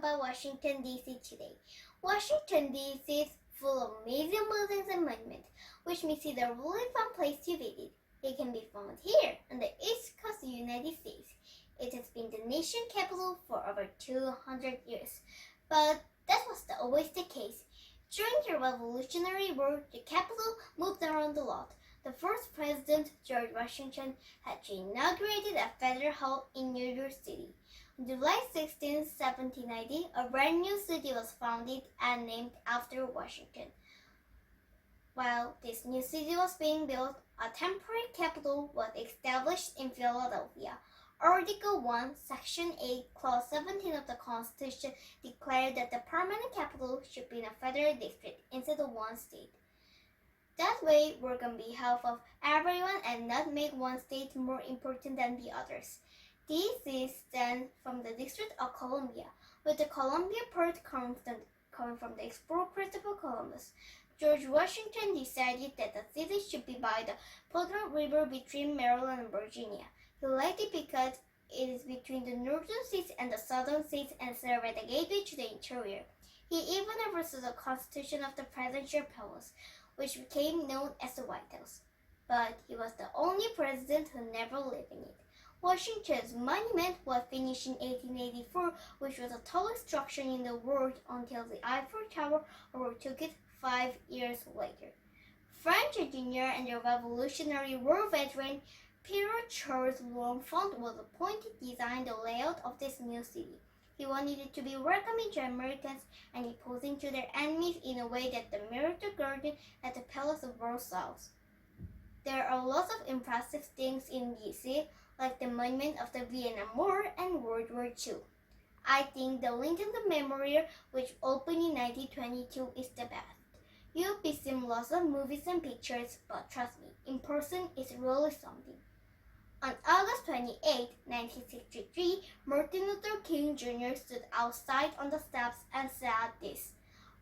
about Washington, D.C. today. Washington, D.C. is full of amazing buildings and monuments, which makes it a really fun place to visit. It can be found here on the East Coast of the United States. It has been the nation's capital for over 200 years, but that was not always the case. During the Revolutionary War, the capital moved around a lot. The first president, George Washington, had inaugurated a federal hall in New York City. On July 16, 1790, a brand new city was founded and named after Washington. While this new city was being built, a temporary capital was established in Philadelphia. Article 1, Section 8, Clause 17 of the Constitution declared that the permanent capital should be in a federal district instead of one state. That way, work on behalf of everyone and not make one state more important than the others. D.C. stands from the District of Columbia, with the Columbia part coming from the explorer Christopher Columbus. George Washington decided that the city should be by the Potomac River between Maryland and Virginia. He liked it because it is between the northern states and the southern states and served as a gateway to the interior. He even oversaw the construction of the presidential palace, which became known as the White House. But he was the only president who never lived in it. Washington's monument was finished in 1884, which was the tallest structure in the world until the Eiffel Tower overtook it 5 years later. French engineer and the Revolutionary War veteran Pierre Charles L'Enfant was appointed to design the layout of this new city. He wanted it to be welcoming to Americans and imposing to their enemies in a way that mirrored the garden at the Palace of Versailles. There are lots of impressive things in D.C., like the monument of the Vietnam War and World War II. I think the Lincoln Memorial, which opened in 1922, is the best. You'll be seeing lots of movies and pictures, but trust me, in person it's really something. On August 28, 1963, Martin Luther King Jr. stood outside on the steps and said this: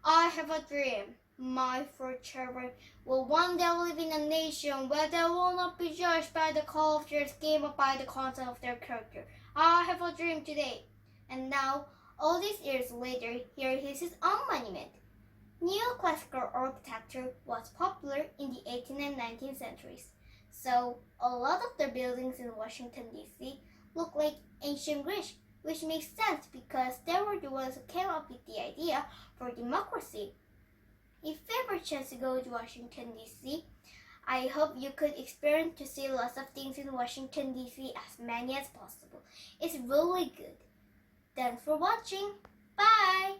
"I have a dream. My four children will one day live in a nation where they will not be judged by the color of their skin but by the content of their character. I have a dream today." And now, all these years later, here is his own monument. Neoclassical architecture was popular in the 18th and 19th centuries. So, a lot of the buildings in Washington, D.C. look like ancient Greece, which makes sense because they were the ones who came up with the idea for democracy. If you ever have a chance to go to Washington, D.C., I hope you could experience to see lots of things in Washington, D.C., as many as possible. It's really good. Thanks for watching. Bye!